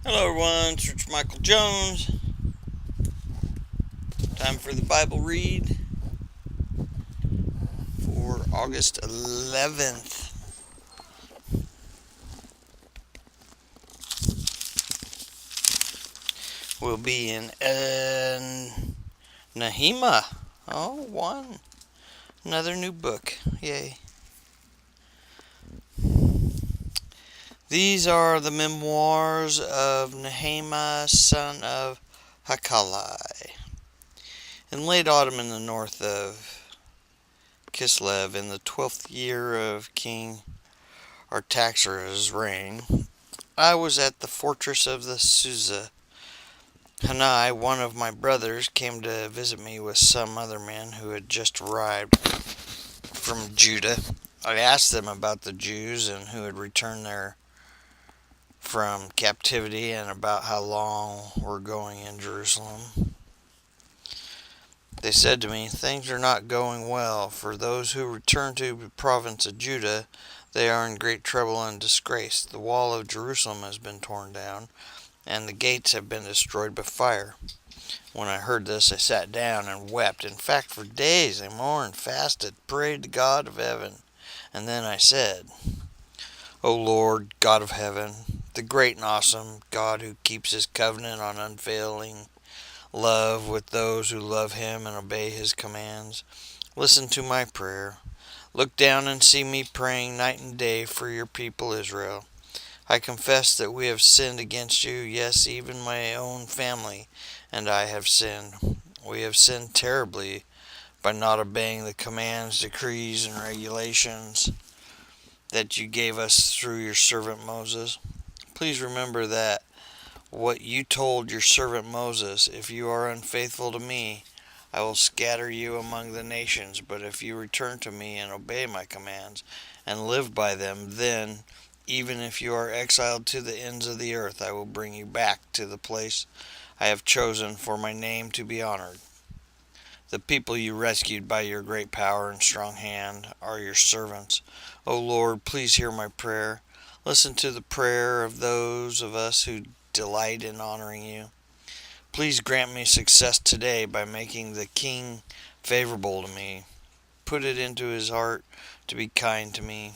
Hello everyone, it's Rich Michael Jones. Time for the Bible read for August 11th. We'll be in Nehemiah. Oh, another new book. Yay. These are the memoirs of Nehemiah, son of Hakali. In late autumn in the north of Kislev, in the 12th year of King Artaxerxes' reign, I was at the fortress of the Susa. Hanai, one of my brothers, came to visit me with some other men who had just arrived from Judah. I asked them about the Jews and who had returned there from captivity and about how long we're going in Jerusalem. They said to me, "Things are not going well. For those who return to the province of Judah, they are in great trouble and disgrace. The wall of Jerusalem has been torn down, and the gates have been destroyed by fire." When I heard this, I sat down and wept. In fact, for days I mourned, fasted, prayed to God of heaven. And then I said, "O Lord, God of heaven, the great and awesome God who keeps his covenant on unfailing love with those who love him and obey his commands, listen to my prayer. Look down and see me praying night and day for your people Israel. I confess that we have sinned against you, yes, even my own family and I have sinned. We have sinned terribly by not obeying the commands, decrees, and regulations that you gave us through your servant Moses. Please remember that what you told your servant Moses, if you are unfaithful to me, I will scatter you among the nations, but if you return to me and obey my commands and live by them, then, even if you are exiled to the ends of the earth, I will bring you back to the place I have chosen for my name to be honored. The people you rescued by your great power and strong hand are your servants. O Lord, please hear my prayer. Listen to the prayer of those of us who delight in honoring you. Please grant me success today by making the king favorable to me. Put it into his heart to be kind to me.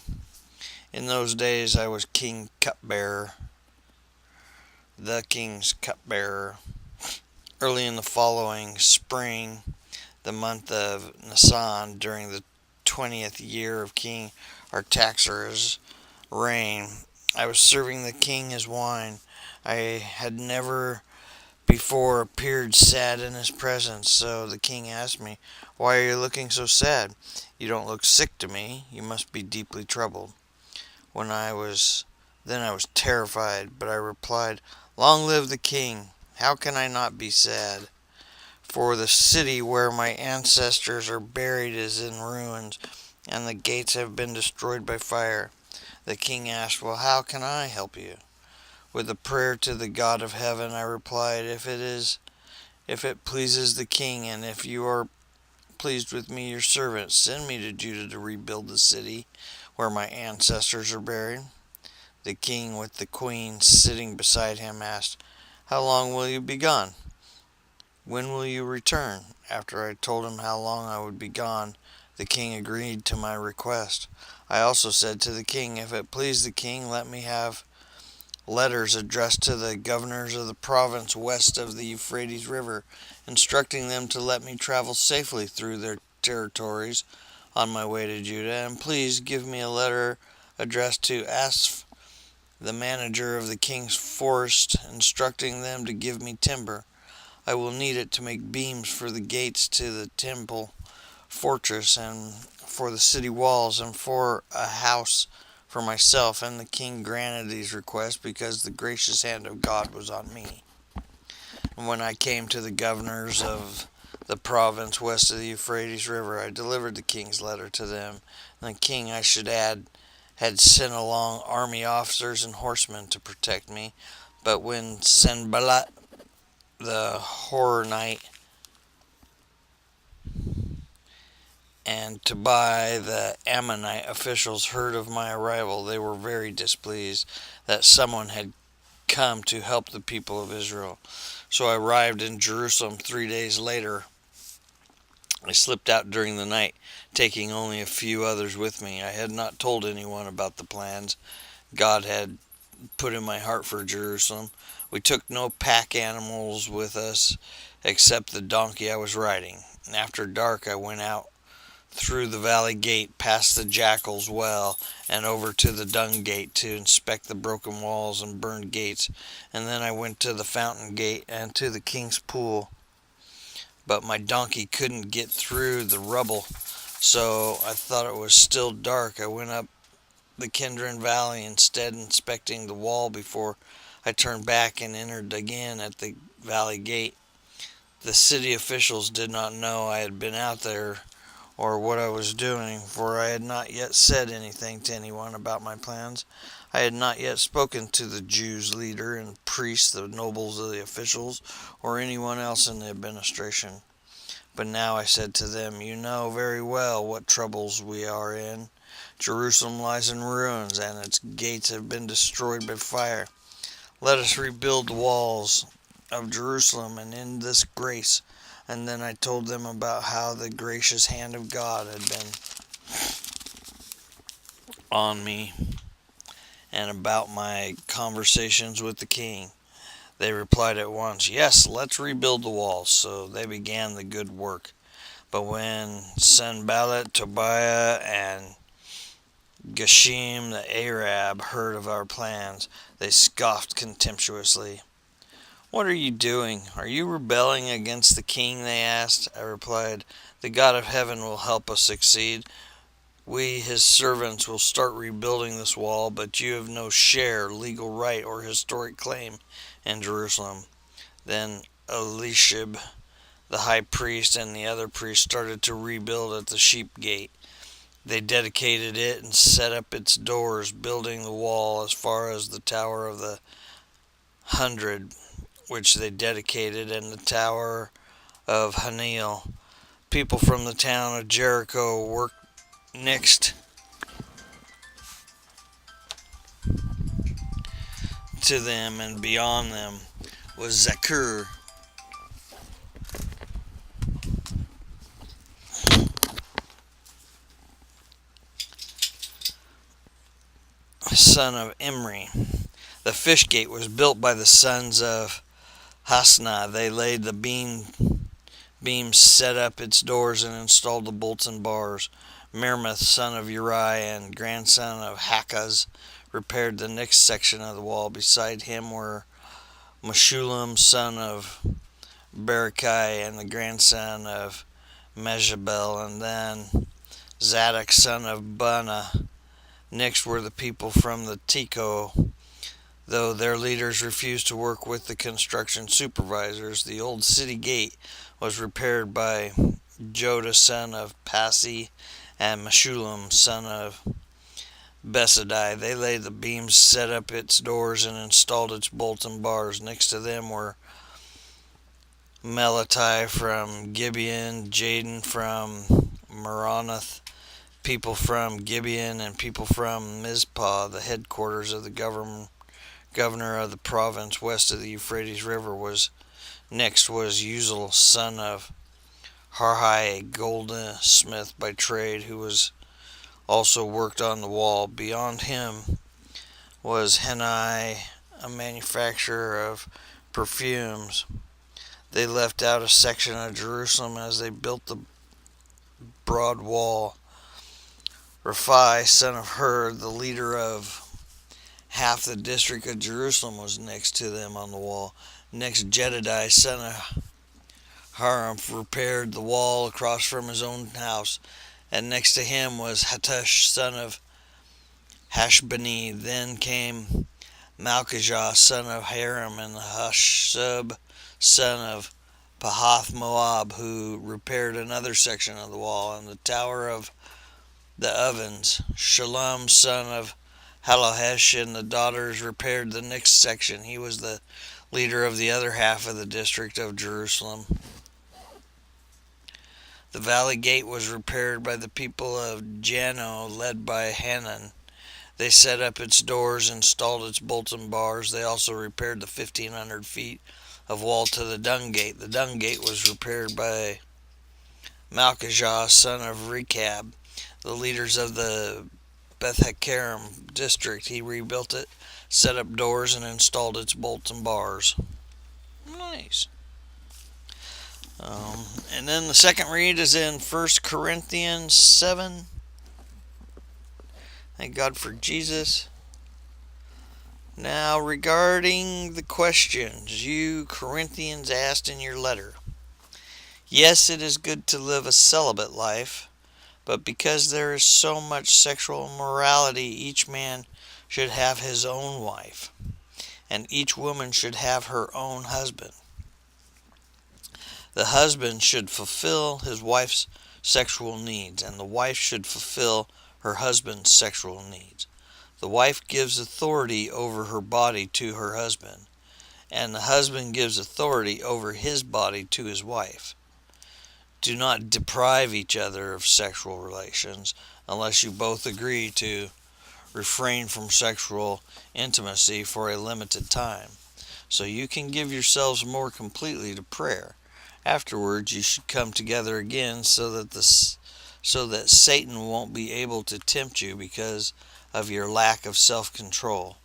In those days I was king cupbearer, the king's cupbearer. Early in the following spring, the month of Nisan, during the 20th year of King Artaxerxes' reign, I was serving the king his wine. I had never before appeared sad in his presence, so the king asked me, "Why are you looking so sad? You don't look sick to me. You must be deeply troubled." When I was Then I was terrified, but I replied, "Long live the king! How can I not be sad? For the city where my ancestors are buried is in ruins, and the gates have been destroyed by fire." The king asked, "Well, how can I help you?" With a prayer to the God of heaven, I replied, if it pleases the king, and if you are pleased with me, your servant, send me to Judah to rebuild the city where my ancestors are buried." The king, with the queen sitting beside him, asked, "How long will you be gone? When will you return?" After I told him how long I would be gone, the king agreed to my request. I also said to the king, "If it please the king, let me have letters addressed to the governors of the province west of the Euphrates River, instructing them to let me travel safely through their territories on my way to Judah. And please give me a letter addressed to Asaph, the manager of the king's forest, instructing them to give me timber. I will need it to make beams for the gates to the temple fortress and for the city walls and for a house for myself." And the king granted these requests because the gracious hand of God was on me. And when I came to the governors of the province west of the Euphrates River, I delivered the king's letter to them. And the king, I should add, had sent along army officers and horsemen to protect me. But when Sanballat the Horonite and Tobiah the Ammonite officials heard of my arrival, they were very displeased that someone had come to help the people of Israel. So I arrived in Jerusalem 3 days later. I slipped out during the night, taking only a few others with me. I had not told anyone about the plans God had put in my heart for Jerusalem. We took no pack animals with us except the donkey I was riding. After dark, I went out through the valley gate, past the jackal's well, and over to the dung gate to inspect the broken walls and burned gates. And then I went to the fountain gate and to the king's pool. But my donkey couldn't get through the rubble, so I thought it was still dark. I went up the Kidron Valley instead, inspecting the wall before I turned back and entered again at the valley gate. The city officials did not know I had been out there or what I was doing, for I had not yet said anything to anyone about my plans. I had not yet spoken to the Jews' leader and priests, the nobles, the officials, or anyone else in the administration. But now I said to them, "You know very well what troubles we are in. Jerusalem lies in ruins, and its gates have been destroyed by fire. Let us rebuild the walls of Jerusalem and end this grace." And then I told them about how the gracious hand of God had been on me and about my conversations with the king. They replied at once, "Yes, let's rebuild the walls." So they began the good work. But when Sanballat, Tobiah, and Geshem the Arab heard of our plans, they scoffed contemptuously. "What are you doing? Are you rebelling against the king?" they asked. I replied, "The God of heaven will help us succeed. We, his servants, will start rebuilding this wall, but you have no share, legal right, or historic claim in Jerusalem." Then Eliashib, the high priest, and the other priests started to rebuild at the sheep gate. They dedicated it and set up its doors, building the wall as far as the Tower of the 100, which they dedicated, and the Tower of Hanil. People from the town of Jericho worked next to them, and beyond them was Zakur, son of Imri. The fish gate was built by the sons of Hasna. They laid the beams, set up its doors, and installed the bolts and bars. Mermoth, son of Uriah and grandson of Hakaz, repaired the next section of the wall. Beside him were Meshullam, son of Berechiah and the grandson of Mezabel, and then Zadok, son of Bunah. Next were the people from the Tekoa, though their leaders refused to work with the construction supervisors. The old city gate was repaired by Jodah, son of Pasi, and Meshullam, son of Besadai. They laid the beams, set up its doors, and installed its bolts and bars. Next to them were Melati from Gibeon, Jaden from Meronoth, people from Gibeon, and people from Mizpah. The headquarters of the governor of the province west of the Euphrates River was Uzal, son of Harhai, a goldsmith by trade, who was also worked on the wall. Beyond him was Henai, a manufacturer of perfumes. They left out a section of Jerusalem as they built the broad wall. Raphi, son of Hur, the leader of half the district of Jerusalem, was next to them on the wall. Next, Jedidiah, son of Haram, repaired the wall across from his own house, and next to him was Hattush, son of Hashbani. Then came Malchijah, son of Haram, and Hashub, son of Pahath Moab, who repaired another section of the wall, and the tower of the ovens. Shalom, son of Halohesh, and the daughters repaired the next section. He was the leader of the other half of the district of Jerusalem. The valley gate was repaired by the people of Jano, led by Hanan. They set up its doors, installed its bolts and bars. They also repaired the 1,500 feet of wall to the Dung Gate. The Dung Gate was repaired by Malchijah, son of Rechab, the leaders of the Beth Hakarim district. He rebuilt it, set up doors, and installed its bolts and bars. Nice. And then the second read is in 1 Corinthians 7. Thank God for Jesus. Now, regarding the questions you Corinthians asked in your letter. Yes, it is good to live a celibate life, but because there is so much sexual immorality, each man should have his own wife, and each woman should have her own husband. The husband should fulfill his wife's sexual needs, and the wife should fulfill her husband's sexual needs. The wife gives authority over her body to her husband, and the husband gives authority over his body to his wife. Do not deprive each other of sexual relations unless you both agree to refrain from sexual intimacy for a limited time, so you can give yourselves more completely to prayer. Afterwards, you should come together again so that Satan won't be able to tempt you because of your lack of self-control.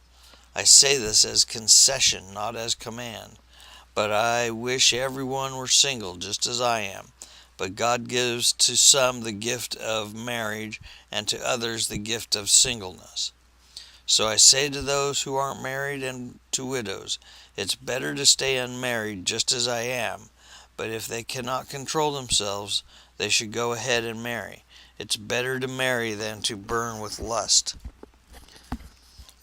I say this as concession, not as command. But I wish everyone were single, just as I am. But God gives to some the gift of marriage, and to others the gift of singleness. So I say to those who aren't married and to widows, it's better to stay unmarried, just as I am. But if they cannot control themselves, they should go ahead and marry. It's better to marry than to burn with lust.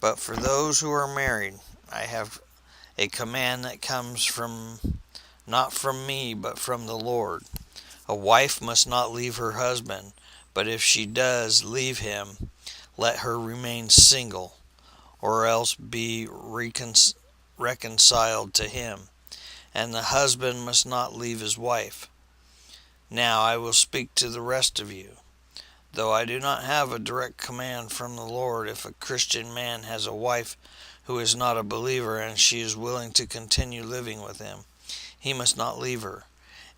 But for those who are married, I have a command that comes not from me, but from the Lord. A wife must not leave her husband, but if she does leave him, let her remain single, or else be reconciled to him. And the husband must not leave his wife. Now I will speak to the rest of you. Though I do not have a direct command from the Lord, if a Christian man has a wife who is not a believer and she is willing to continue living with him, he must not leave her.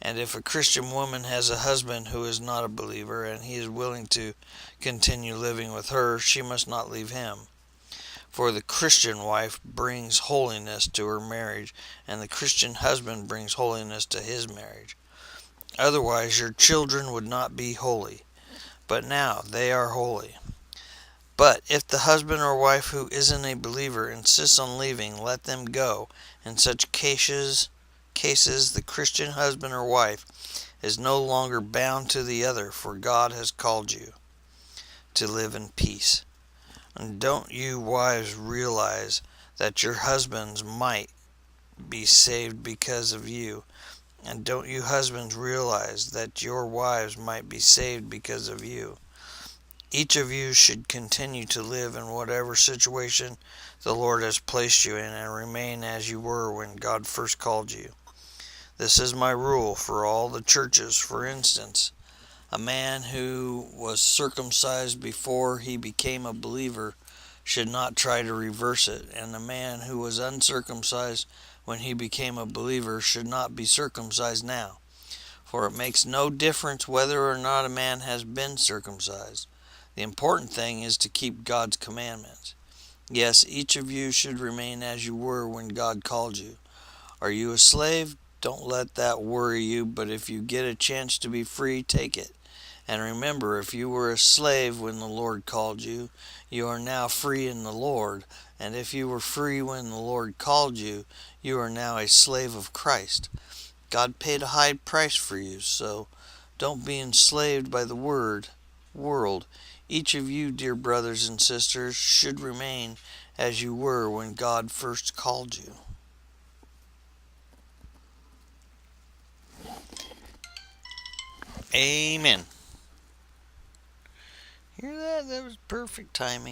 And if a Christian woman has a husband who is not a believer and he is willing to continue living with her, she must not leave him. For the Christian wife brings holiness to her marriage, and the Christian husband brings holiness to his marriage. Otherwise your children would not be holy, but now they are holy. But if the husband or wife who isn't a believer insists on leaving, let them go. In such cases, the Christian husband or wife is no longer bound to the other, for God has called you to live in peace. And don't you wives realize that your husbands might be saved because of you? And don't you husbands realize that your wives might be saved because of you? Each of you should continue to live in whatever situation the Lord has placed you in and remain as you were when God first called you. This is my rule for all the churches. For instance, a man who was circumcised before he became a believer should not try to reverse it, and a man who was uncircumcised when he became a believer should not be circumcised now. For it makes no difference whether or not a man has been circumcised. The important thing is to keep God's commandments. Yes, each of you should remain as you were when God called you. Are you a slave? Don't let that worry you, but if you get a chance to be free, take it. And remember, if you were a slave when the Lord called you, you are now free in the Lord. And if you were free when the Lord called you, you are now a slave of Christ. God paid a high price for you, so don't be enslaved by the world. Each of you, dear brothers and sisters, should remain as you were when God first called you. Amen. Hear that? That was perfect timing.